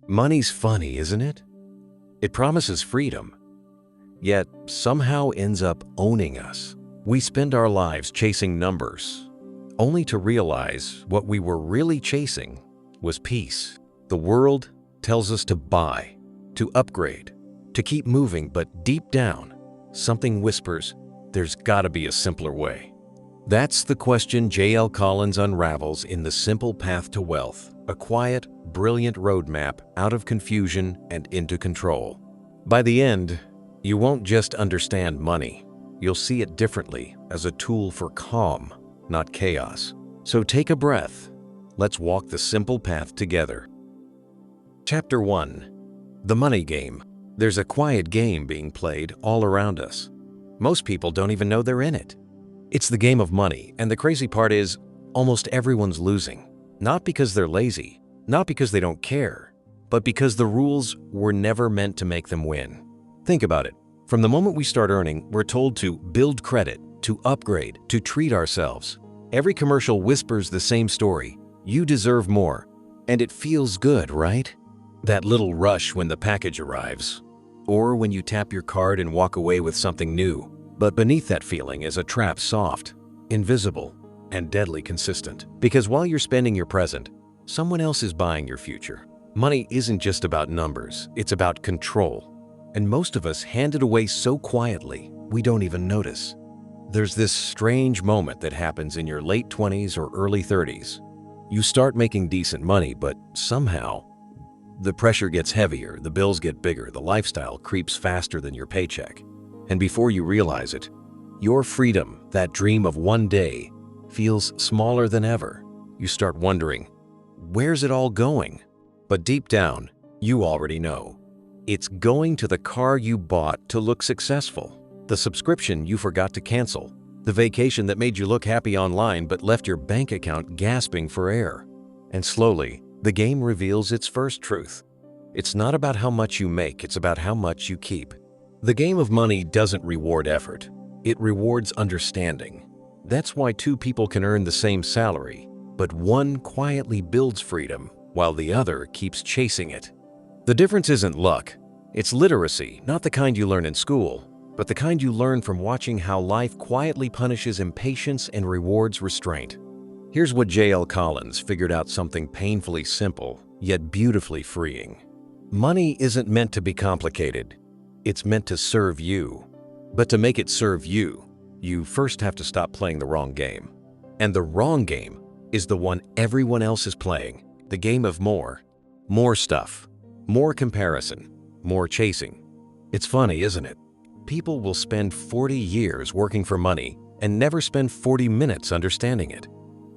Money's funny, isn't it? It promises freedom, yet somehow ends up owning us. We spend our lives chasing numbers, only to realize what we were really chasing was peace. The world tells us to buy, to upgrade, to keep moving, but deep down, something whispers, there's gotta be a simpler way. That's the question J.L. Collins unravels in The Simple Path to Wealth, a quiet, brilliant roadmap out of confusion and into control. By the end, you won't just understand money. You'll see it differently as a tool for calm, not chaos. So take a breath. Let's walk the simple path together. Chapter 1. The Money Game. There's a quiet game being played all around us. Most people don't even know they're in it. It's the game of money, and the crazy part is, almost everyone's losing. Not because they're lazy, not because they don't care, but because the rules were never meant to make them win. Think about it. From the moment we start earning, we're told to build credit, to upgrade, to treat ourselves. Every commercial whispers the same story. You deserve more. And it feels good, right? That little rush when the package arrives. Or when you tap your card and walk away with something new. But beneath that feeling is a trap soft, invisible, and deadly consistent. Because while you're spending your present, someone else is buying your future. Money isn't just about numbers, it's about control. And most of us hand it away so quietly, we don't even notice. There's this strange moment that happens in your late 20s or early 30s. You start making decent money, but somehow, the pressure gets heavier, the bills get bigger, the lifestyle creeps faster than your paycheck. And before you realize it, your freedom, that dream of one day, feels smaller than ever. You start wondering, where's it all going? But deep down, you already know. It's going to the car you bought to look successful, the subscription you forgot to cancel, the vacation that made you look happy online but left your bank account gasping for air. And slowly, the game reveals its first truth. It's not about how much you make, it's about how much you keep. The game of money doesn't reward effort. It rewards understanding. That's why two people can earn the same salary, but one quietly builds freedom while the other keeps chasing it. The difference isn't luck. It's literacy, not the kind you learn in school, but the kind you learn from watching how life quietly punishes impatience and rewards restraint. Here's what J.L. Collins figured out: something painfully simple, yet beautifully freeing. Money isn't meant to be complicated. It's meant to serve you. But to make it serve you, you first have to stop playing the wrong game. And the wrong game is the one everyone else is playing. The game of more. More stuff. More comparison. More chasing. It's funny, isn't it? People will spend 40 years working for money and never spend 40 minutes understanding it.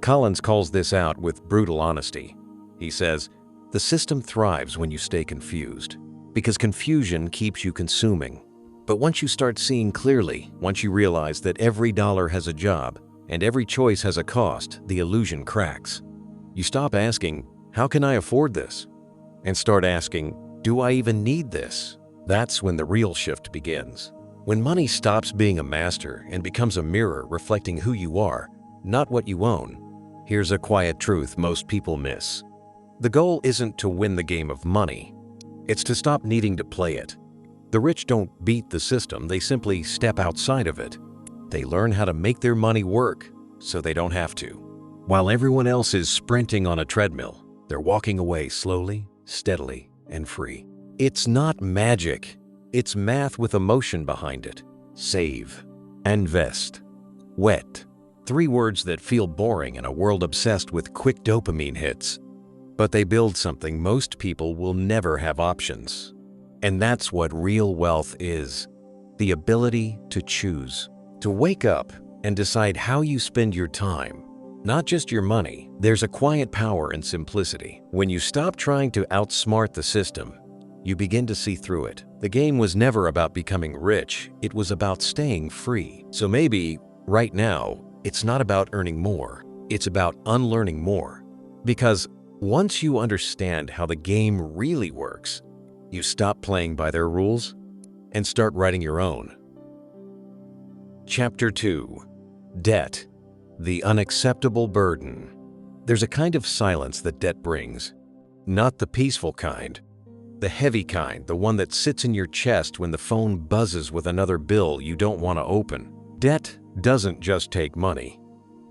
Collins calls this out with brutal honesty. He says, the system thrives when you stay confused, because confusion keeps you consuming. But once you start seeing clearly, once you realize that every dollar has a job and every choice has a cost, the illusion cracks. You stop asking, how can I afford this? And start asking, do I even need this? That's when the real shift begins. When money stops being a master and becomes a mirror reflecting who you are, not what you own. Here's a quiet truth most people miss. The goal isn't to win the game of money. It's to stop needing to play it. The rich don't beat the system, they simply step outside of it. They learn how to make their money work so they don't have to. While everyone else is sprinting on a treadmill, they're walking away slowly, steadily, and free. It's not magic. It's math with emotion behind it. Save. Invest. Wet. 3 words that feel boring in a world obsessed with quick dopamine hits. But they build something most people will never have options. And that's what real wealth is. The ability to choose. To wake up and decide how you spend your time. Not just your money. There's a quiet power in simplicity. When you stop trying to outsmart the system, you begin to see through it. The game was never about becoming rich. It was about staying free. So maybe, right now, it's not about earning more. It's about unlearning more. Because once you understand how the game really works, you stop playing by their rules and start writing your own. Chapter 2. Debt. The unacceptable burden. There's a kind of silence that debt brings. Not the peaceful kind, The heavy kind, the one that sits in your chest when the phone buzzes with another bill you don't want to open. Debt doesn't just take money.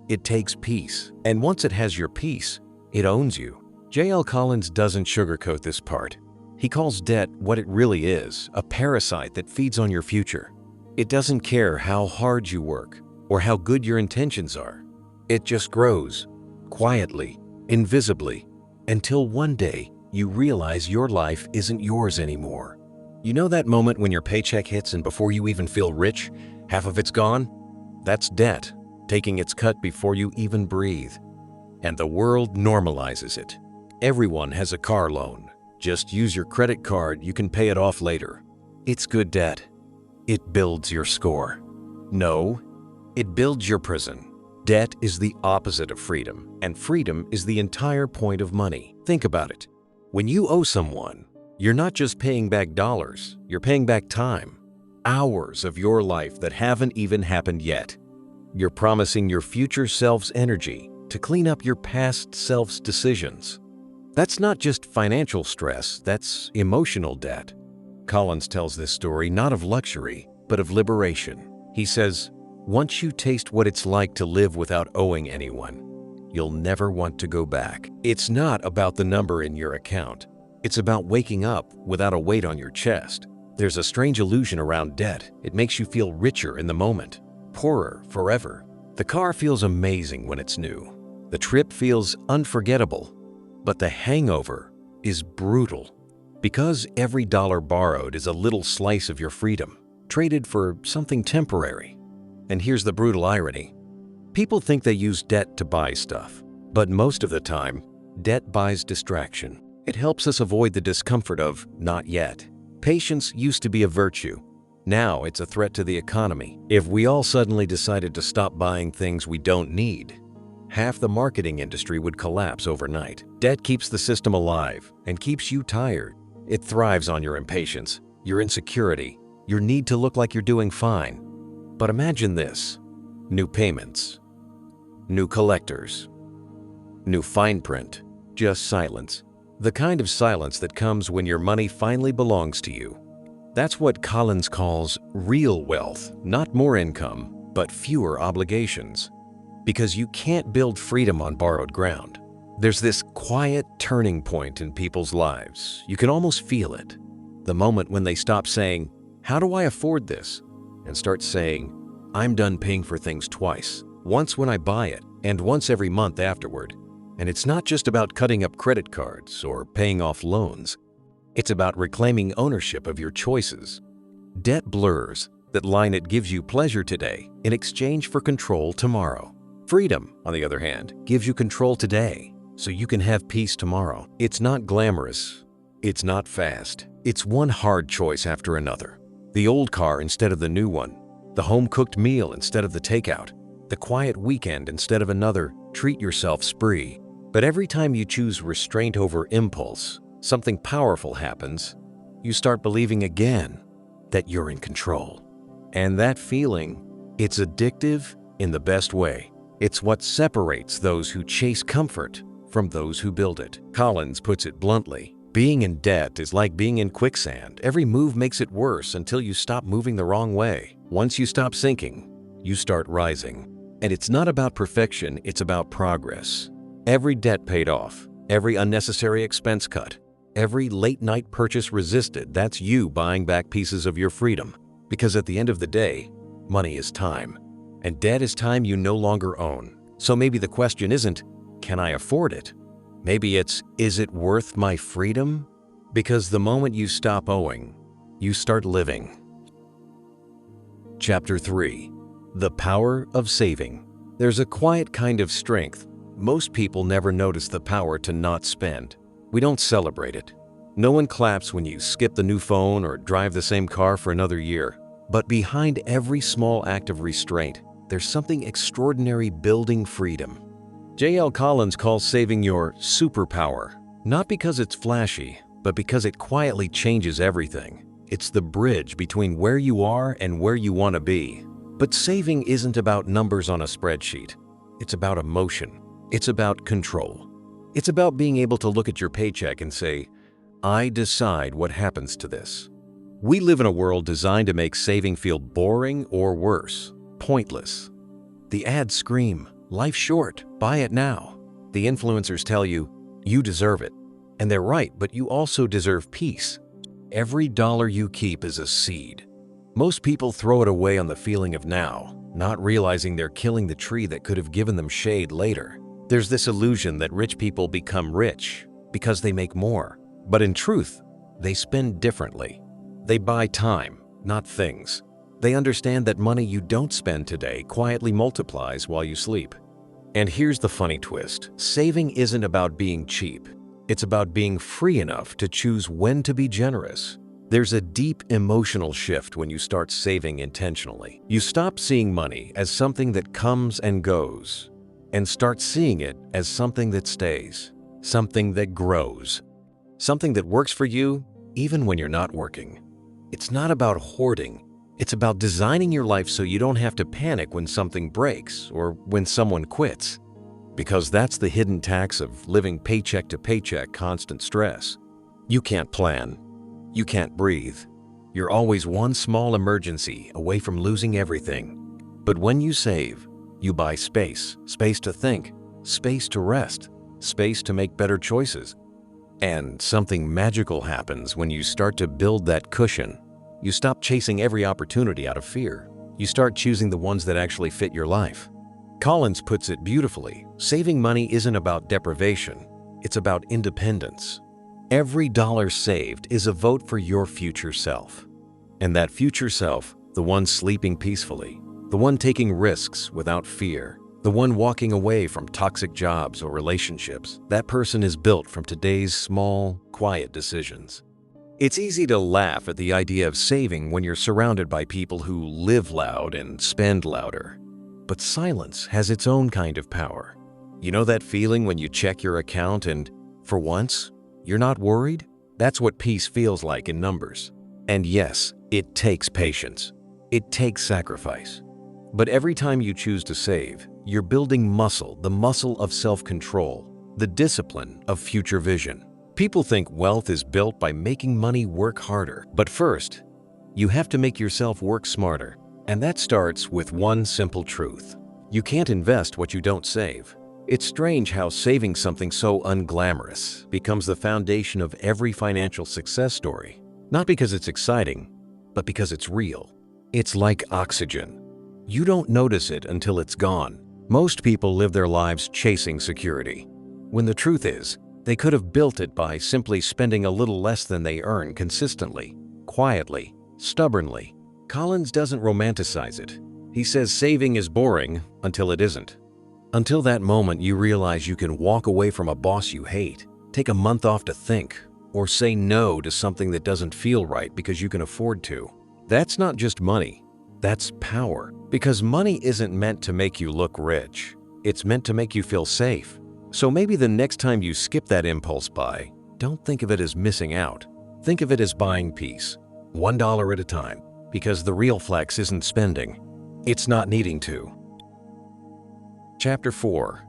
It takes peace. And once it has your peace, it owns you. J.L. Collins doesn't sugarcoat this part. He calls debt what it really is, a parasite that feeds on your future. It doesn't care how hard you work or how good your intentions are. It just grows, quietly, invisibly, until one day you realize your life isn't yours anymore. You know that moment when your paycheck hits and before you even feel rich, half of it's gone? That's debt, taking its cut before you even breathe. And the world normalizes it. Everyone has a car loan. Just use your credit card, you can pay it off later. It's good debt. It builds your score. No, it builds your prison. Debt is the opposite of freedom, and freedom is the entire point of money. Think about it. When you owe someone, you're not just paying back dollars, you're paying back time. Hours of your life that haven't even happened yet. You're promising your future self's energy to clean up your past self's decisions. That's not just financial stress, that's emotional debt. Collins tells this story not of luxury, but of liberation. He says, once you taste what it's like to live without owing anyone, you'll never want to go back. It's not about the number in your account. It's about waking up without a weight on your chest. There's a strange illusion around debt. It makes you feel richer in the moment, poorer forever. The car feels amazing when it's new. The trip feels unforgettable, but the hangover is brutal. Because every dollar borrowed is a little slice of your freedom, traded for something temporary. And here's the brutal irony. People think they use debt to buy stuff, but most of the time, debt buys distraction. It helps us avoid the discomfort of not yet. Patience used to be a virtue. Now it's a threat to the economy. If we all suddenly decided to stop buying things we don't need, half the marketing industry would collapse overnight. Debt keeps the system alive and keeps you tired. It thrives on your impatience, your insecurity, your need to look like you're doing fine. But imagine this: new payments, new collectors, new fine print, just silence. The kind of silence that comes when your money finally belongs to you. That's what Collins calls real wealth, not more income, but fewer obligations. Because you can't build freedom on borrowed ground. There's this quiet turning point in people's lives. You can almost feel it. The moment when they stop saying, "How do I afford this?" and start saying, "I'm done paying for things twice. Once when I buy it, and once every month afterward." And it's not just about cutting up credit cards or paying off loans. It's about reclaiming ownership of your choices. Debt blurs that line. It gives you pleasure today in exchange for control tomorrow. Freedom, on the other hand, gives you control today so you can have peace tomorrow. It's not glamorous. It's not fast. It's one hard choice after another. The old car instead of the new one. The home-cooked meal instead of the takeout. The quiet weekend instead of another treat-yourself spree. But every time you choose restraint over impulse, something powerful happens. You start believing again that you're in control. And that feeling, it's addictive in the best way. It's what separates those who chase comfort from those who build it. Collins puts it bluntly. Being in debt is like being in quicksand. Every move makes it worse until you stop moving the wrong way. Once you stop sinking, you start rising. And it's not about perfection, it's about progress. Every debt paid off, every unnecessary expense cut, every late-night purchase resisted, that's you buying back pieces of your freedom. Because at the end of the day, money is time. And debt is time you no longer own. So maybe the question isn't, can I afford it? Maybe it's, is it worth my freedom? Because the moment you stop owing, you start living. Chapter 3. The Power of Saving. There's a quiet kind of strength. Most people never notice the power to not spend. We don't celebrate it. No one claps when you skip the new phone or drive the same car for another year. But behind every small act of restraint, there's something extraordinary building freedom. J.L. Collins calls saving your superpower, not because it's flashy, but because it quietly changes everything. It's the bridge between where you are and where you want to be. But saving isn't about numbers on a spreadsheet. It's about emotion. It's about control. It's about being able to look at your paycheck and say, I decide what happens to this. We live in a world designed to make saving feel boring or worse, pointless. The ads scream, "Life's short, buy it now." The influencers tell you, "You deserve it." And they're right, but you also deserve peace. Every dollar you keep is a seed. Most people throw it away on the feeling of now, not realizing they're killing the tree that could have given them shade later. There's this illusion that rich people become rich because they make more. But in truth, they spend differently. They buy time, not things. They understand that money you don't spend today quietly multiplies while you sleep. And here's the funny twist. Saving isn't about being cheap. It's about being free enough to choose when to be generous. There's a deep emotional shift when you start saving intentionally. You stop seeing money as something that comes and goes, and start seeing it as something that stays, something that grows, something that works for you even when you're not working. It's not about hoarding. It's about designing your life so you don't have to panic when something breaks or when someone quits. Because that's the hidden tax of living paycheck to paycheck, constant stress. You can't plan. You can't breathe. You're always one small emergency away from losing everything. But when you save, you buy space, space to think, space to rest, space to make better choices. And something magical happens when you start to build that cushion. You stop chasing every opportunity out of fear. You start choosing the ones that actually fit your life. Collins puts it beautifully. Saving money isn't about deprivation. It's about independence. Every dollar saved is a vote for your future self. And that future self, the one sleeping peacefully, the one taking risks without fear, the one walking away from toxic jobs or relationships, that person is built from today's small, quiet decisions. It's easy to laugh at the idea of saving when you're surrounded by people who live loud and spend louder. But silence has its own kind of power. You know that feeling when you check your account and, for once, you're not worried? That's what peace feels like in numbers. And yes, it takes patience. It takes sacrifice. But every time you choose to save, you're building muscle, the muscle of self-control, the discipline of future vision. People think wealth is built by making money work harder. But first, you have to make yourself work smarter. And that starts with one simple truth. You can't invest what you don't save. It's strange how saving something so unglamorous becomes the foundation of every financial success story. Not because it's exciting, but because it's real. It's like oxygen. You don't notice it until it's gone. Most people live their lives chasing security, when the truth is, they could have built it by simply spending a little less than they earn consistently, quietly, stubbornly. Collins doesn't romanticize it. He says saving is boring until it isn't. Until that moment you realize you can walk away from a boss you hate, take a month off to think, or say no to something that doesn't feel right because you can afford to. That's not just money, that's power. Because money isn't meant to make you look rich. It's meant to make you feel safe. So maybe the next time you skip that impulse buy, don't think of it as missing out. Think of it as buying peace, $1 at a time. Because the real flex isn't spending, it's not needing to. Chapter 4.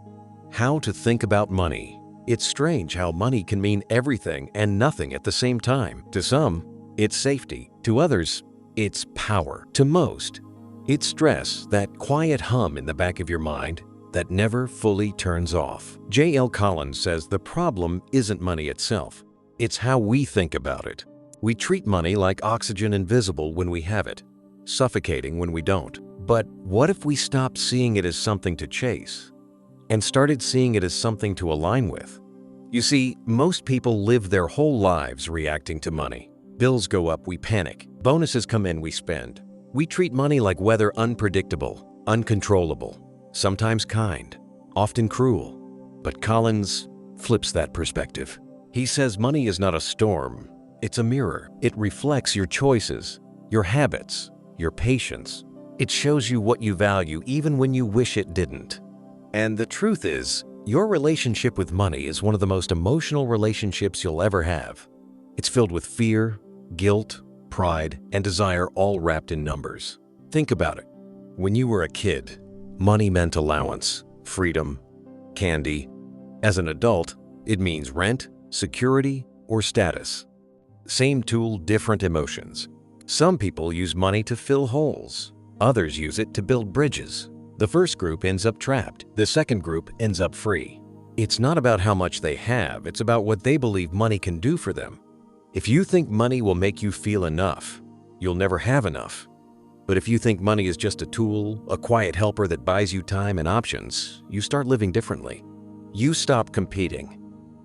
How to think about money. It's strange how money can mean everything and nothing at the same time. To some, it's safety. To others, it's power. To most, it's stress, that quiet hum in the back of your mind that never fully turns off. J.L. Collins says the problem isn't money itself. It's how we think about it. We treat money like oxygen, invisible when we have it, suffocating when we don't. But what if we stopped seeing it as something to chase and started seeing it as something to align with? You see, most people live their whole lives reacting to money. Bills go up, we panic. Bonuses come in, we spend. We treat money like weather, unpredictable, uncontrollable, sometimes kind, often cruel. But Collins flips that perspective. He says money is not a storm. It's a mirror. It reflects your choices, your habits, your patience. It shows you what you value even when you wish it didn't. And the truth is, your relationship with money is one of the most emotional relationships you'll ever have. It's filled with fear, guilt, pride, and desire, all wrapped in numbers. Think about it. When you were a kid, money meant allowance, freedom, candy. As an adult, it means rent, security, or status. Same tool, different emotions. Some people use money to fill holes. Others use it to build bridges. The first group ends up trapped. The second group ends up free. It's not about how much they have, it's about what they believe money can do for them. If you think money will make you feel enough, you'll never have enough. But if you think money is just a tool, a quiet helper that buys you time and options, you start living differently. You stop competing.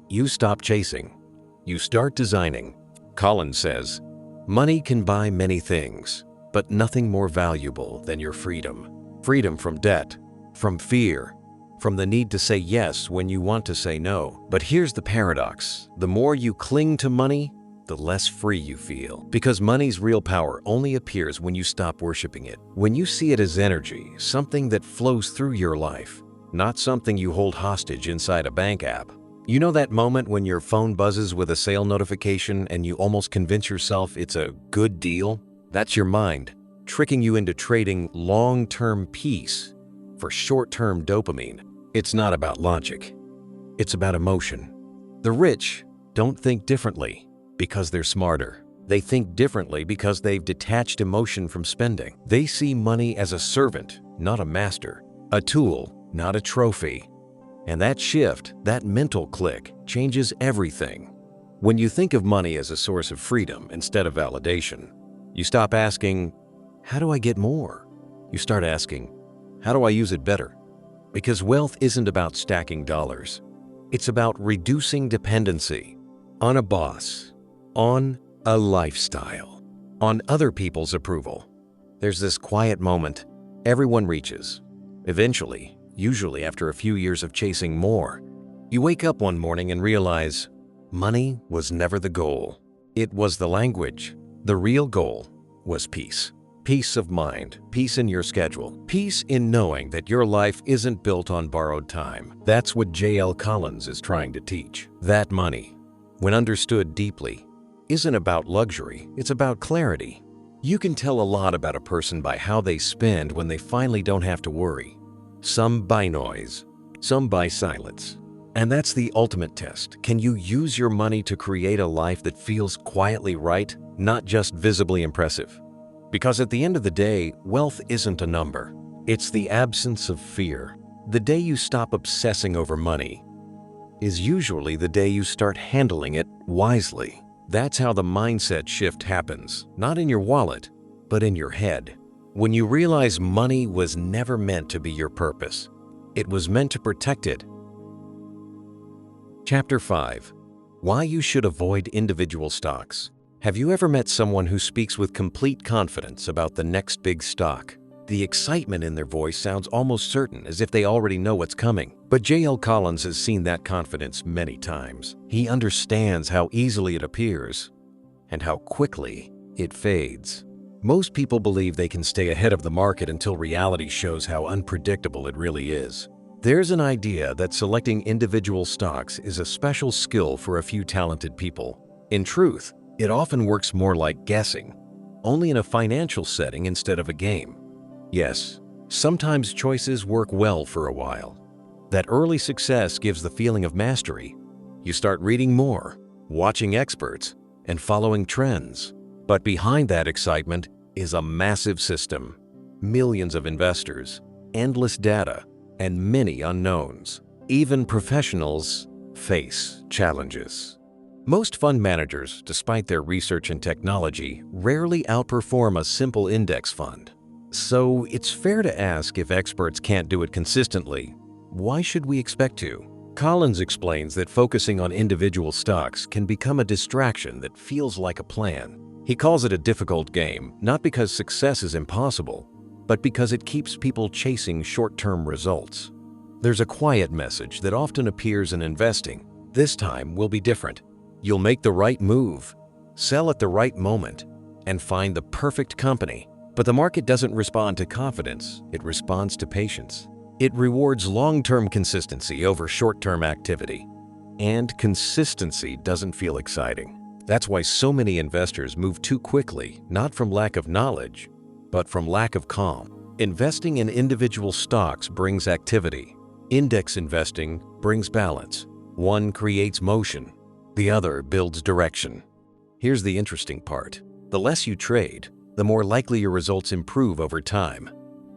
You stop chasing. You start designing. Collins says, "Money can buy many things, but nothing more valuable than your freedom. Freedom from debt, from fear, from the need to say yes when you want to say no." But here's the paradox. The more you cling to money, the less free you feel. Because money's real power only appears when you stop worshiping it. When you see it as energy, something that flows through your life, not something you hold hostage inside a bank app. You know that moment when your phone buzzes with a sale notification and you almost convince yourself it's a good deal? That's your mind tricking you into trading long-term peace for short-term dopamine. It's not about logic. It's about emotion. The rich don't think differently because they're smarter. They think differently because they've detached emotion from spending. They see money as a servant, not a master, a tool, not a trophy. And that shift, that mental click, changes everything. When you think of money as a source of freedom instead of validation, you stop asking, "How do I get more?" You start asking, "How do I use it better?" Because wealth isn't about stacking dollars. It's about reducing dependency on a boss, on a lifestyle, on other people's approval. There's this quiet moment everyone reaches. Eventually, usually after a few years of chasing more, you wake up one morning and realize money was never the goal. It was the language. The real goal was peace. Peace of mind, peace in your schedule, peace in knowing that your life isn't built on borrowed time. That's what J.L. Collins is trying to teach. That money, when understood deeply, isn't about luxury, it's about clarity. You can tell a lot about a person by how they spend when they finally don't have to worry. Some by noise, some by silence. And that's the ultimate test. Can you use your money to create a life that feels quietly right, not just visibly impressive? Because at the end of the day, wealth isn't a number. It's the absence of fear. The day you stop obsessing over money is usually the day you start handling it wisely. That's how the mindset shift happens, not in your wallet, but in your head. When you realize money was never meant to be your purpose, it was meant to protect it. Chapter 5. Why you should avoid individual stocks. Have you ever met someone who speaks with complete confidence about the next big stock? The excitement in their voice sounds almost certain, as if they already know what's coming. But J.L. Collins has seen that confidence many times. He understands how easily it appears and how quickly it fades. Most people believe they can stay ahead of the market until reality shows how unpredictable it really is. There's an idea that selecting individual stocks is a special skill for a few talented people. In truth, it often works more like guessing, only in a financial setting instead of a game. Yes, sometimes choices work well for a while. That early success gives the feeling of mastery. You start reading more, watching experts, and following trends. But behind that excitement is a massive system, millions of investors, endless data, and many unknowns. Even professionals face challenges. Most fund managers, despite their research and technology, rarely outperform a simple index fund. So it's fair to ask, if experts can't do it consistently, why should we expect to? Collins explains that focusing on individual stocks can become a distraction that feels like a plan. He calls it a difficult game, not because success is impossible, but because it keeps people chasing short-term results. There's a quiet message that often appears in investing. This time will be different. You'll make the right move, sell at the right moment, and find the perfect company. But the market doesn't respond to confidence, it responds to patience. It rewards long-term consistency over short-term activity. And consistency doesn't feel exciting. That's why so many investors move too quickly, not from lack of knowledge, but from lack of calm. Investing in individual stocks brings activity. Index investing brings balance. One creates motion, The other builds direction. Here's the interesting part. The less you trade, the more likely your results improve over time.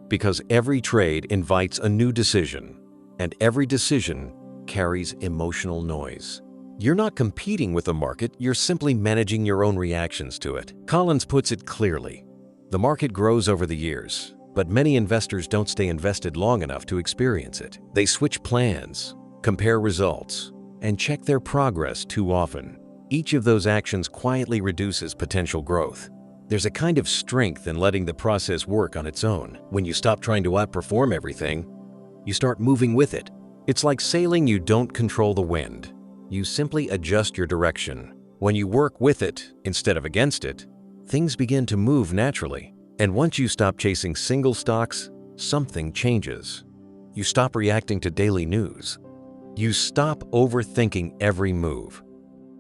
Because every trade invites a new decision, and every decision carries emotional noise. You're not competing with the market, you're simply managing your own reactions to it. Collins puts it clearly. The market grows over the years, but many investors don't stay invested long enough to experience it. They switch plans, compare results, and check their progress too often. Each of those actions quietly reduces potential growth. There's a kind of strength in letting the process work on its own. When you stop trying to outperform everything, you start moving with it. It's like sailing. You don't control the wind. You simply adjust your direction. When you work with it instead of against it, things begin to move naturally. And once you stop chasing single stocks, something changes. You stop reacting to daily news. You stop overthinking every move.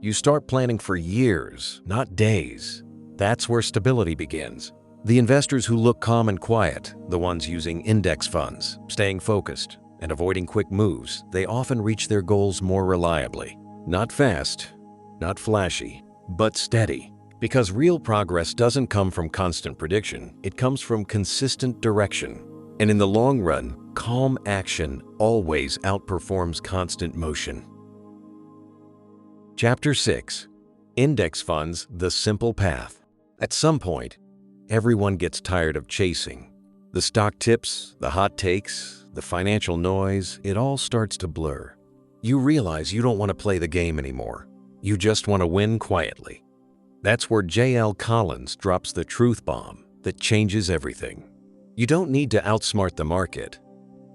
You start planning for years, not days. That's where stability begins. The investors who look calm and quiet, the ones using index funds, staying focused, and avoiding quick moves, they often reach their goals more reliably. Not fast, not flashy, but steady. Because real progress doesn't come from constant prediction, it comes from consistent direction. And in the long run, calm action always outperforms constant motion. Chapter 6. Index Funds: The Simple Path. At some point, everyone gets tired of chasing. The stock tips, the hot takes, the financial noise, it all starts to blur. You realize you don't want to play the game anymore. You just want to win quietly. That's where J.L. Collins drops the truth bomb that changes everything. You don't need to outsmart the market.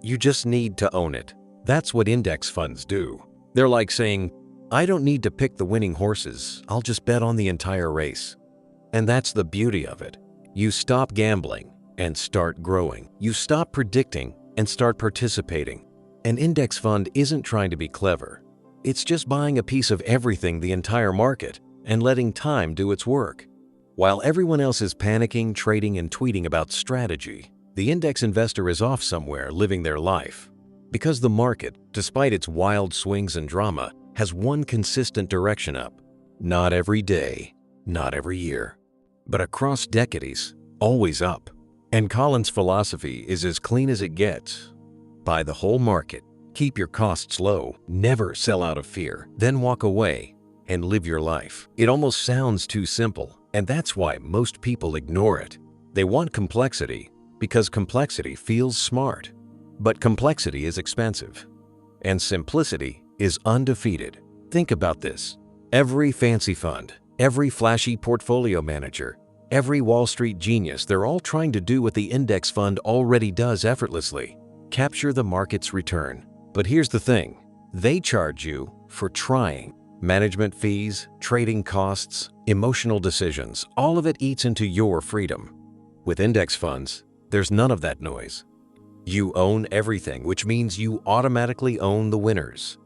You just need to own it. That's what index funds do. They're like saying, I don't need to pick the winning horses, I'll just bet on the entire race. And that's the beauty of it. You stop gambling and start growing. You stop predicting and start participating. An index fund isn't trying to be clever. It's just buying a piece of everything, the entire market, and letting time do its work. While everyone else is panicking, trading, and tweeting about strategy, the index investor is off somewhere living their life. Because the market, despite its wild swings and drama, has one consistent direction up. Not every day, not every year, but across decades, always up. And Collins' philosophy is as clean as it gets. Buy the whole market, keep your costs low, never sell out of fear, then walk away and live your life. It almost sounds too simple, and that's why most people ignore it. They want complexity because complexity feels smart. But complexity is expensive, and simplicity is undefeated. Think about this. Every fancy fund, every flashy portfolio manager, every Wall Street genius, they're all trying to do what the index fund already does effortlessly: capture the market's return. But here's the thing, they charge you for trying. Management fees, trading costs, emotional decisions, all of it eats into your freedom. With index funds, there's none of that noise. You own everything, which means you automatically own the winners.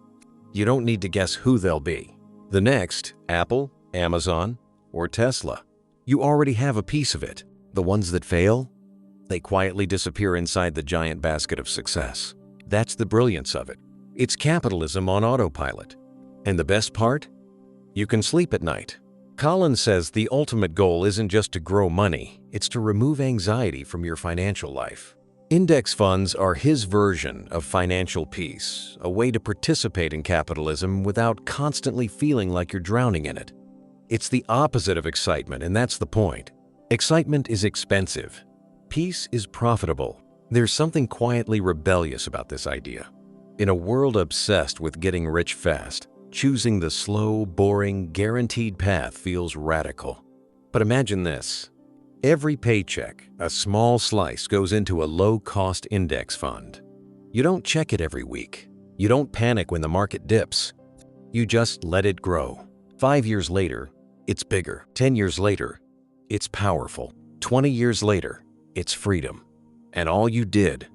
You don't need to guess who they'll be. The next, Apple, Amazon, or Tesla. You already have a piece of it. The ones that fail, they quietly disappear inside the giant basket of success. That's the brilliance of it. It's capitalism on autopilot. And the best part? You can sleep at night. Collins says the ultimate goal isn't just to grow money, it's to remove anxiety from your financial life. Index funds are his version of financial peace, a way to participate in capitalism without constantly feeling like you're drowning in it. It's the opposite of excitement, and that's the point. Excitement is expensive. Peace is profitable. There's something quietly rebellious about this idea. In a world obsessed with getting rich fast, choosing the slow, boring, guaranteed path feels radical. But imagine this. Every paycheck, a small slice goes into a low-cost index fund. You don't check it every week. You don't panic when the market dips. You just let it grow. 5 years later, it's bigger. 10 years later, it's powerful. 20 years later, it's freedom. And all you did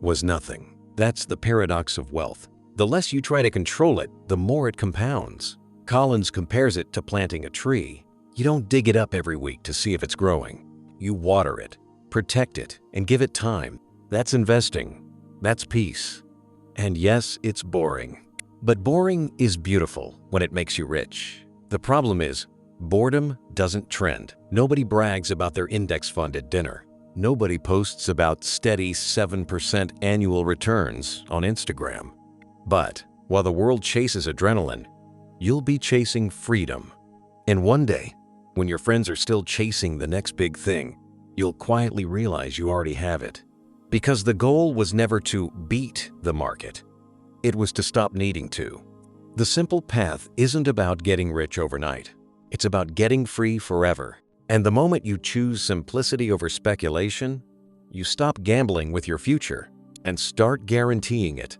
was nothing. That's the paradox of wealth. The less you try to control it, the more it compounds. Collins compares it to planting a tree. You don't dig it up every week to see if it's growing. You water it, protect it, and give it time. That's investing. That's peace. And yes, it's boring. But boring is beautiful when it makes you rich. The problem is, boredom doesn't trend. Nobody brags about their index fund at dinner. Nobody posts about steady 7% annual returns on Instagram. But while the world chases adrenaline, you'll be chasing freedom. And one day, when your friends are still chasing the next big thing, you'll quietly realize you already have it. Because the goal was never to beat the market. It was to stop needing to. The simple path isn't about getting rich overnight. It's about getting free forever. And the moment you choose simplicity over speculation, you stop gambling with your future and start guaranteeing it.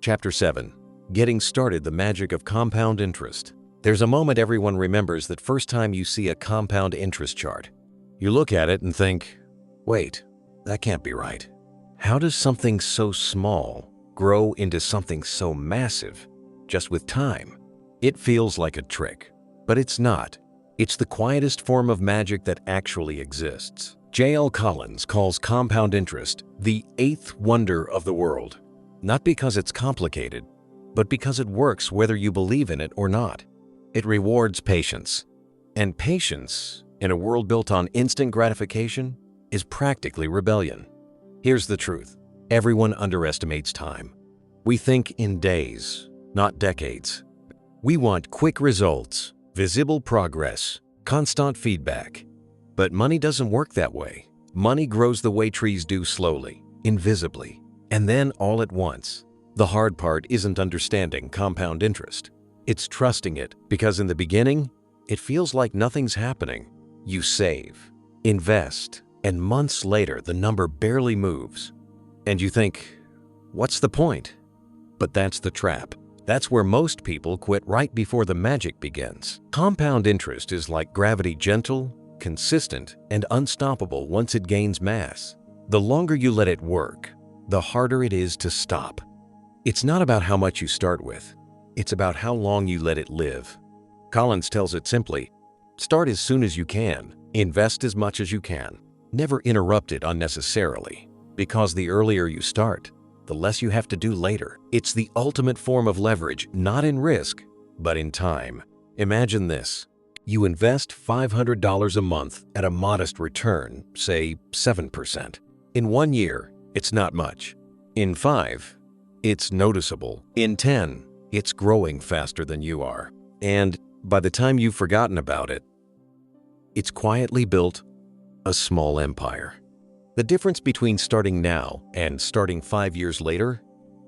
Chapter 7. Getting started: the magic of compound interest. There's a moment everyone remembers that first time you see a compound interest chart. You look at it and think, wait, that can't be right. How does something so small grow into something so massive just with time? It feels like a trick, but it's not. It's the quietest form of magic that actually exists. J.L. Collins calls compound interest the eighth wonder of the world, not because it's complicated, but because it works whether you believe in it or not. It rewards patience, and patience in a world built on instant gratification is practically rebellion. Here's the truth. Everyone underestimates time. We think in days, not decades. We want quick results, visible progress, constant feedback. But money doesn't work that way. Money grows the way trees do, slowly, invisibly, and then all at once. The hard part isn't understanding compound interest. It's trusting it, because in the beginning, it feels like nothing's happening. You save, invest, and months later the number barely moves. And you think, what's the point? But that's the trap. That's where most people quit right before the magic begins. Compound interest is like gravity: gentle, consistent, and unstoppable once it gains mass. The longer you let it work, the harder it is to stop. It's not about how much you start with. It's about how long you let it live. Collins tells it simply: start as soon as you can, invest as much as you can. Never interrupt it unnecessarily, because the earlier you start, the less you have to do later. It's the ultimate form of leverage, not in risk, but in time. Imagine this. You invest $500 a month at a modest return, say 7%. In 1 year, it's not much. In 5, it's noticeable. In 10, it's growing faster than you are. And by the time you've forgotten about it, it's quietly built a small empire. The difference between starting now and starting 5 years later,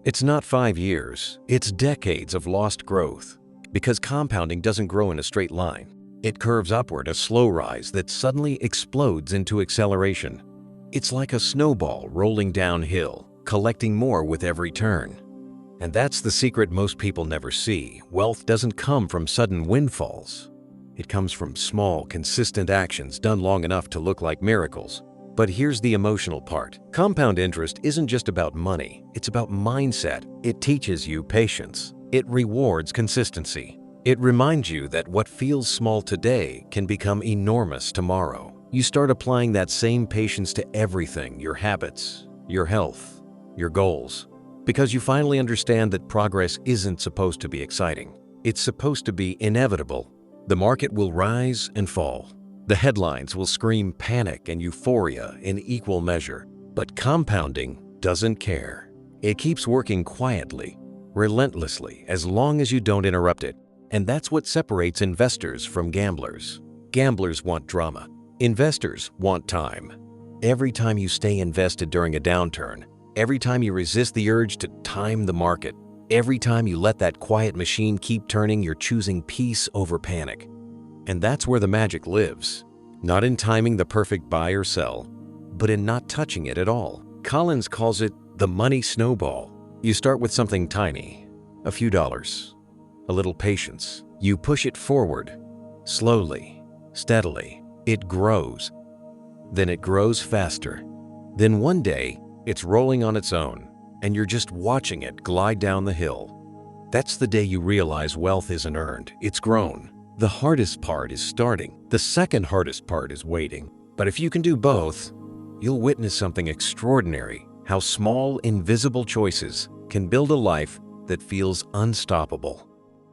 it's not 5 years, it's decades of lost growth. Because compounding doesn't grow in a straight line. It curves upward, a slow rise that suddenly explodes into acceleration. It's like a snowball rolling downhill, collecting more with every turn. And that's the secret most people never see. Wealth doesn't come from sudden windfalls. It comes from small, consistent actions done long enough to look like miracles. But here's the emotional part. Compound interest isn't just about money, it's about mindset. It teaches you patience. It rewards consistency. It reminds you that what feels small today can become enormous tomorrow. You start applying that same patience to everything: your habits, your health, your goals. Because you finally understand that progress isn't supposed to be exciting. It's supposed to be inevitable. The market will rise and fall. The headlines will scream panic and euphoria in equal measure. But compounding doesn't care. It keeps working quietly, relentlessly, as long as you don't interrupt it. And that's what separates investors from gamblers. Gamblers want drama. Investors want time. Every time you stay invested during a downturn, every time you resist the urge to time the market, every time you let that quiet machine keep turning, you're choosing peace over panic. And that's where the magic lives. Not in timing the perfect buy or sell, but in not touching it at all. Collins calls it the money snowball. You start with something tiny, a few dollars, a little patience. You push it forward, slowly, steadily. It grows. Then it grows faster. Then one day, it's rolling on its own, and you're just watching it glide down the hill. That's the day you realize wealth isn't earned, it's grown. The hardest part is starting. The second hardest part is waiting. But if you can do both, you'll witness something extraordinary: how small, invisible choices can build a life that feels unstoppable.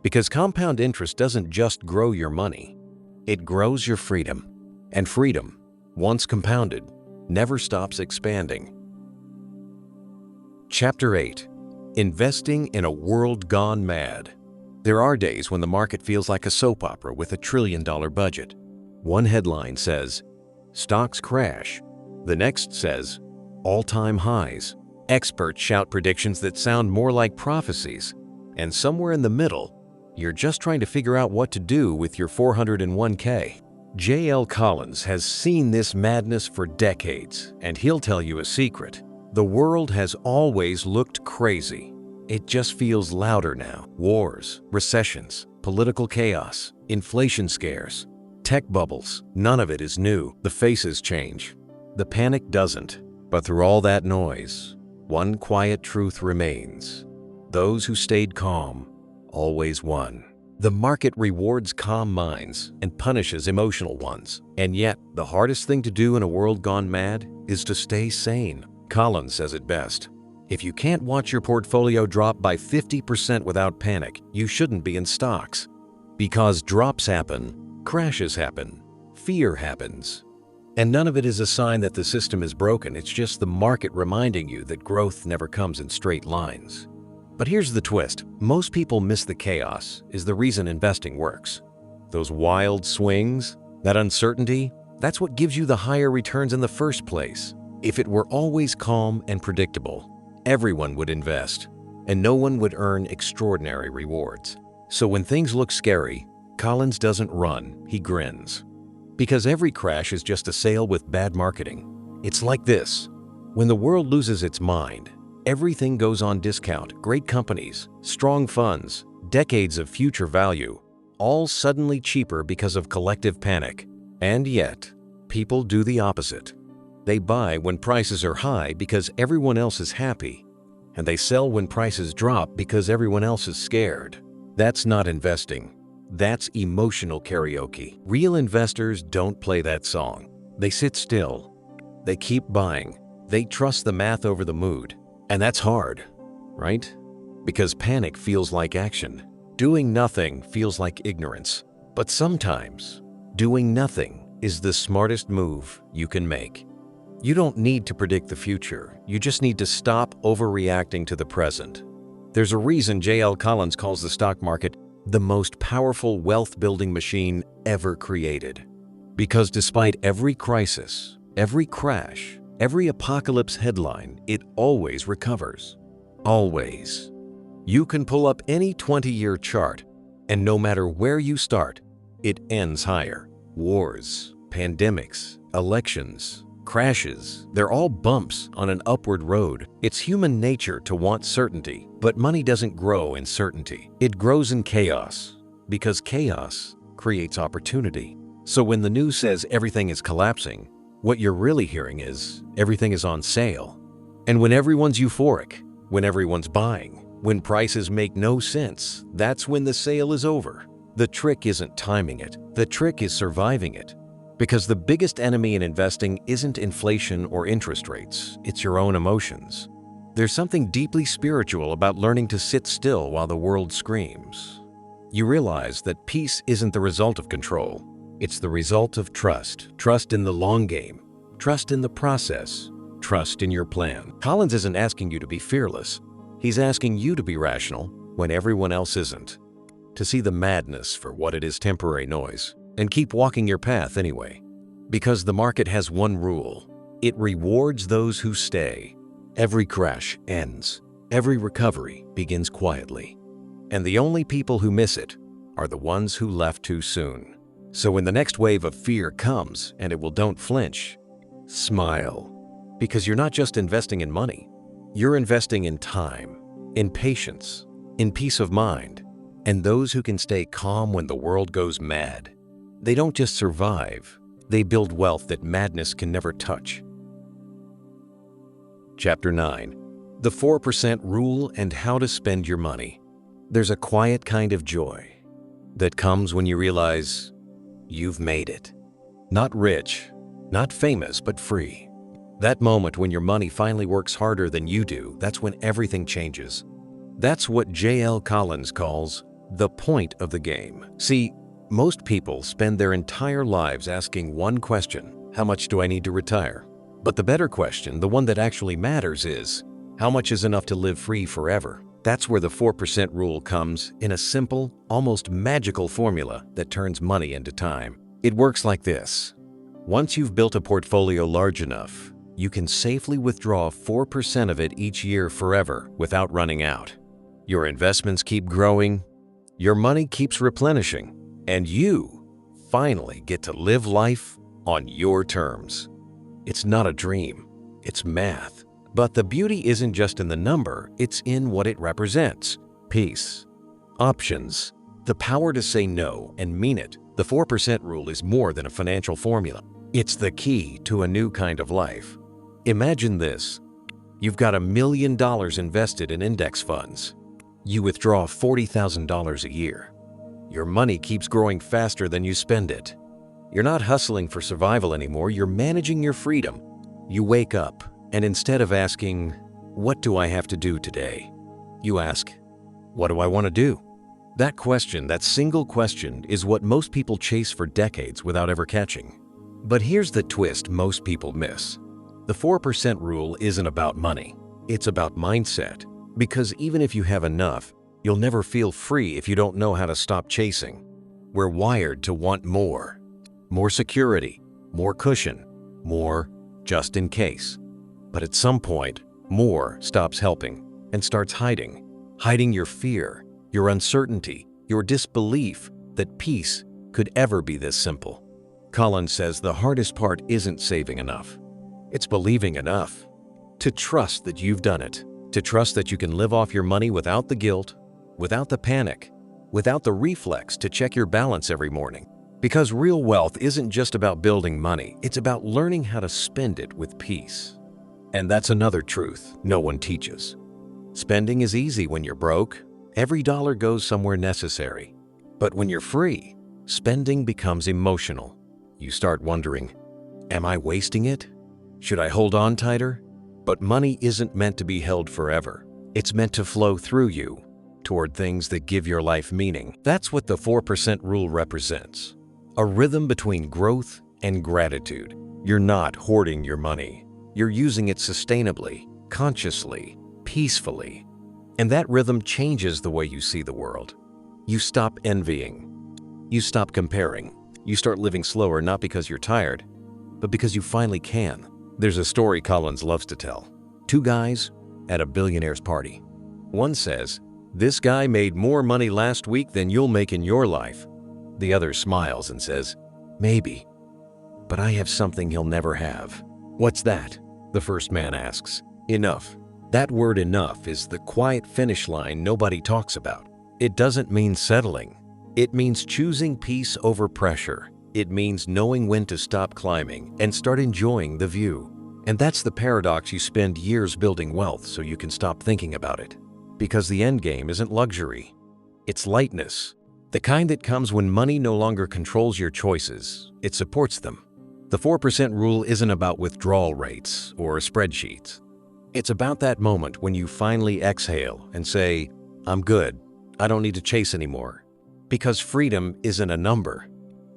Because compound interest doesn't just grow your money, it grows your freedom. And freedom, once compounded, never stops expanding. Chapter 8. Investing in a World Gone Mad. There are days when the market feels like a soap opera with a $1 trillion budget. One headline says, "Stocks crash." The next says, "All-time highs." Experts shout predictions that sound more like prophecies. And somewhere in the middle, you're just trying to figure out what to do with your 401k. J.L. Collins has seen this madness for decades, and he'll tell you a secret. The world has always looked crazy. It just feels louder now. Wars, recessions, political chaos, inflation scares, tech bubbles. None of it is new. The faces change. The panic doesn't. But through all that noise, one quiet truth remains. Those who stayed calm always won. The market rewards calm minds and punishes emotional ones. And yet, the hardest thing to do in a world gone mad is to stay sane. Collins says it best. If you can't watch your portfolio drop by 50% without panic, you shouldn't be in stocks. Because drops happen, crashes happen, fear happens. And none of it is a sign that the system is broken. It's just the market reminding you that growth never comes in straight lines. But here's the twist. Most people miss the chaos is the reason investing works. Those wild swings, that uncertainty, that's what gives you the higher returns in the first place. If it were always calm and predictable, everyone would invest, and no one would earn extraordinary rewards. So when things look scary, Collins doesn't run, he grins. Because every crash is just a sale with bad marketing. It's like this. When the world loses its mind, everything goes on discount. Great companies, strong funds, decades of future value, all suddenly cheaper because of collective panic. And yet, people do the opposite. They buy when prices are high because everyone else is happy, and they sell when prices drop because everyone else is scared. That's not investing. That's emotional karaoke. Real investors don't play that song. They sit still. They keep buying. They trust the math over the mood. And that's hard, right? Because panic feels like action. Doing nothing feels like ignorance. But sometimes, doing nothing is the smartest move you can make. You don't need to predict the future. You just need to stop overreacting to the present. There's a reason J.L. Collins calls the stock market the most powerful wealth-building machine ever created. Because despite every crisis, every crash, every apocalypse headline, it always recovers. Always. You can pull up any 20-year chart, and no matter where you start, it ends higher. Wars, pandemics, elections, crashes, they're all bumps on an upward road. It's human nature to want certainty, but money doesn't grow in certainty. It grows in chaos, because chaos creates opportunity. So when the news says everything is collapsing, what you're really hearing is everything is on sale. And when everyone's euphoric, when everyone's buying, when prices make no sense, that's when the sale is over. The trick isn't timing it. The trick is surviving it. Because the biggest enemy in investing isn't inflation or interest rates, it's your own emotions. There's something deeply spiritual about learning to sit still while the world screams. You realize that peace isn't the result of control. It's the result of trust. Trust in the long game. Trust in the process. Trust in your plan. Collins isn't asking you to be fearless. He's asking you to be rational when everyone else isn't. To see the madness for what it is, temporary noise, and keep walking your path anyway. Because the market has one rule. It rewards those who stay. Every crash ends. Every recovery begins quietly. And the only people who miss it are the ones who left too soon. So when the next wave of fear comes, and it will, don't flinch, smile. Because you're not just investing in money. You're investing in time, in patience, in peace of mind, and those who can stay calm when the world goes mad. They don't just survive, they build wealth that madness can never touch. Chapter 9. The 4% Rule and How to Spend Your Money. There's a quiet kind of joy that comes when you realize you've made it. Not rich, not famous, but free. That moment when your money finally works harder than you do, that's when everything changes. That's what J.L. Collins calls the point of the game. See, most people spend their entire lives asking one question: how much do I need to retire? But the better question, the one that actually matters, is how much is enough to live free forever? That's where the 4% rule comes in a simple, almost magical formula that turns money into time. It works like this. Once you've built a portfolio large enough, you can safely withdraw 4% of it each year forever without running out. Your investments keep growing, your money keeps replenishing, and you finally get to live life on your terms. It's not a dream, it's math. But the beauty isn't just in the number, it's in what it represents: peace, options, the power to say no and mean it. The 4% rule is more than a financial formula. It's the key to a new kind of life. Imagine this. You've got $1 million invested in index funds. You withdraw $40,000 a year. Your money keeps growing faster than you spend it. You're not hustling for survival anymore, you're managing your freedom. You wake up, and instead of asking, "What do I have to do today?" you ask, "What do I want to do?" That question, that single question, is what most people chase for decades without ever catching. But here's the twist most people miss. The 4% rule isn't about money. It's about mindset. Because even if you have enough, you'll never feel free if you don't know how to stop chasing. We're wired to want more. More security, more cushion, more just in case. But at some point, more stops helping and starts hiding. Hiding your fear, your uncertainty, your disbelief that peace could ever be this simple. Collins says the hardest part isn't saving enough. It's believing enough. To trust that you've done it. To trust that you can live off your money without the guilt, without the panic, without the reflex to check your balance every morning. Because real wealth isn't just about building money, it's about learning how to spend it with peace. And that's another truth no one teaches. Spending is easy when you're broke. Every dollar goes somewhere necessary. But when you're free, spending becomes emotional. You start wondering, am I wasting it? Should I hold on tighter? But money isn't meant to be held forever. It's meant to flow through you toward things that give your life meaning. That's what the 4% rule represents. A rhythm between growth and gratitude. You're not hoarding your money. You're using it sustainably, consciously, peacefully. And that rhythm changes the way you see the world. You stop envying. You stop comparing. You start living slower, not because you're tired, but because you finally can. There's a story Collins loves to tell. Two guys at a billionaire's party. One says, "This guy made more money last week than you'll make in your life." The other smiles and says, "Maybe, but I have something he'll never have." "What's that?" the first man asks. "Enough." That word enough is the quiet finish line nobody talks about. It doesn't mean settling. It means choosing peace over pressure. It means knowing when to stop climbing and start enjoying the view. And that's the paradox. You spend years building wealth so you can stop thinking about it. Because the end game isn't luxury. It's lightness. The kind that comes when money no longer controls your choices. It supports them. The 4% rule isn't about withdrawal rates or spreadsheets. It's about that moment when you finally exhale and say, "I'm good. I don't need to chase anymore." Because freedom isn't a number.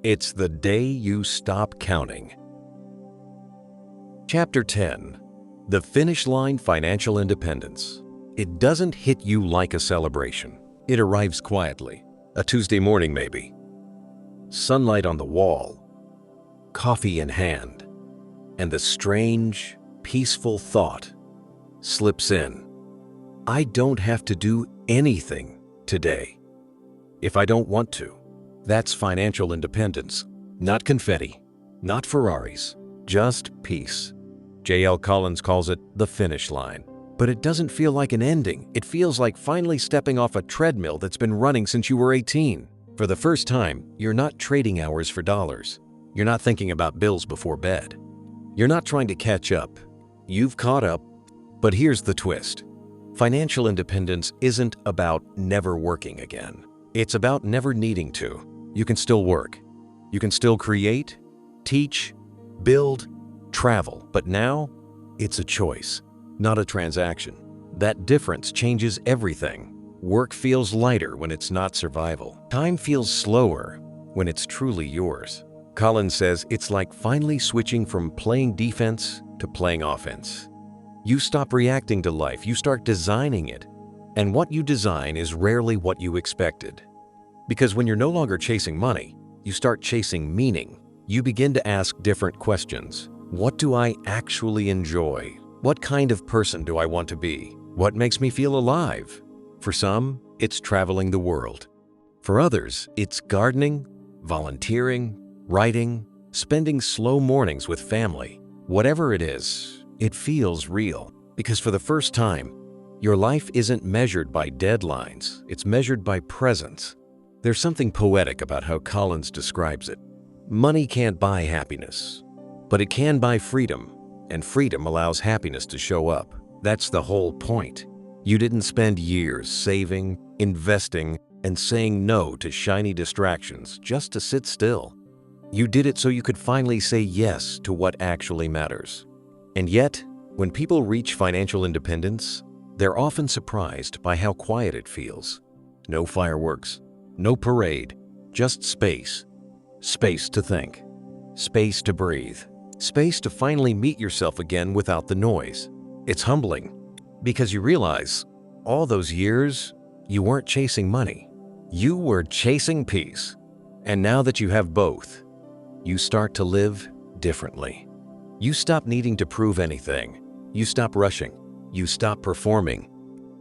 It's the day you stop counting. Chapter 10. The Finish Line: Financial Independence. It doesn't hit you like a celebration. It arrives quietly. A Tuesday morning maybe. Sunlight on the wall. Coffee in hand. And the strange, peaceful thought slips in. I don't have to do anything today. If I don't want to. That's financial independence. Not confetti, not Ferraris, just peace. J.L. Collins calls it the finish line. But it doesn't feel like an ending. It feels like finally stepping off a treadmill that's been running since you were 18. For the first time, you're not trading hours for dollars. You're not thinking about bills before bed. You're not trying to catch up. You've caught up. But here's the twist. Financial independence isn't about never working again. It's about never needing to. You can still work. You can still create, teach, build, travel. But now, it's a choice, not a transaction. That difference changes everything. Work feels lighter when it's not survival. Time feels slower when it's truly yours. Collins says it's like finally switching from playing defense to playing offense. You stop reacting to life, you start designing it. And what you design is rarely what you expected. Because when you're no longer chasing money, you start chasing meaning. You begin to ask different questions. What do I actually enjoy? What kind of person do I want to be? What makes me feel alive? For some, it's traveling the world. For others, it's gardening, volunteering, writing, spending slow mornings with family. Whatever it is, it feels real. Because for the first time, your life isn't measured by deadlines, it's measured by presence. There's something poetic about how Collins describes it. Money can't buy happiness, but it can buy freedom, and freedom allows happiness to show up. That's the whole point. You didn't spend years saving, investing, and saying no to shiny distractions just to sit still. You did it so you could finally say yes to what actually matters. And yet, when people reach financial independence, they're often surprised by how quiet it feels. No fireworks, no parade, just space. Space to think, space to breathe, space to finally meet yourself again without the noise. It's humbling because you realize all those years you weren't chasing money. You were chasing peace. And now that you have both, you start to live differently. You stop needing to prove anything. You stop rushing. You stop performing.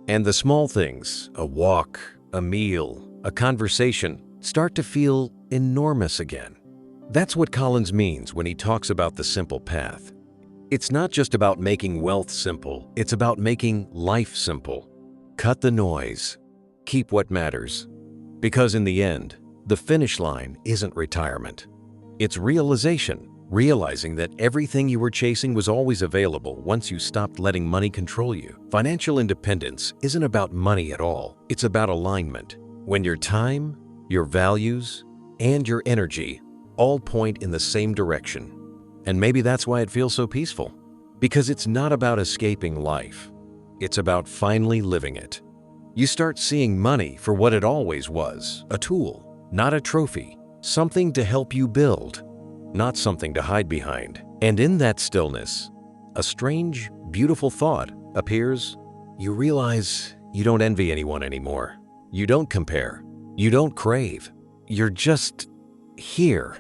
And the small things, a walk, a meal, a conversation, start to feel enormous again. That's what Collins means when he talks about the simple path. It's not just about making wealth simple, it's about making life simple. Cut the noise. Keep what matters. Because in the end, the finish line isn't retirement. It's realization. Realizing that everything you were chasing was always available once you stopped letting money control you. Financial independence isn't about money at all. It's about alignment. When your time, your values, and your energy all point in the same direction. And maybe that's why it feels so peaceful. Because it's not about escaping life. It's about finally living it. You start seeing money for what it always was, a tool, not a trophy, something to help you build, not something to hide behind. And in that stillness, a strange, beautiful thought appears. You realize you don't envy anyone anymore. You don't compare. You don't crave. You're just here.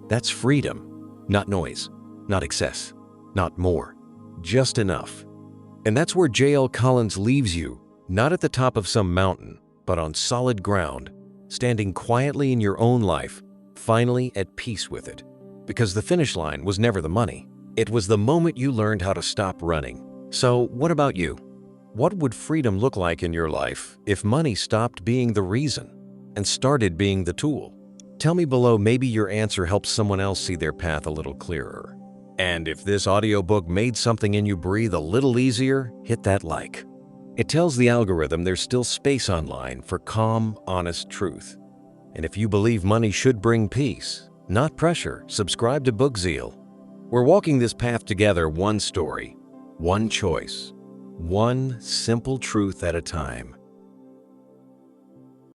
That's freedom. Not noise, not excess, not more. Just enough. And that's where J.L. Collins leaves you, not at the top of some mountain, but on solid ground, standing quietly in your own life, finally at peace with it. Because the finish line was never the money. It was the moment you learned how to stop running. So what about you? What would freedom look like in your life if money stopped being the reason and started being the tool? Tell me below, maybe your answer helps someone else see their path a little clearer. And if this audiobook made something in you breathe a little easier, hit that like. It tells the algorithm there's still space online for calm, honest truth. And if you believe money should bring peace, not pressure, subscribe to Bookzeal. We're walking this path together, one story, one choice, one simple truth at a time.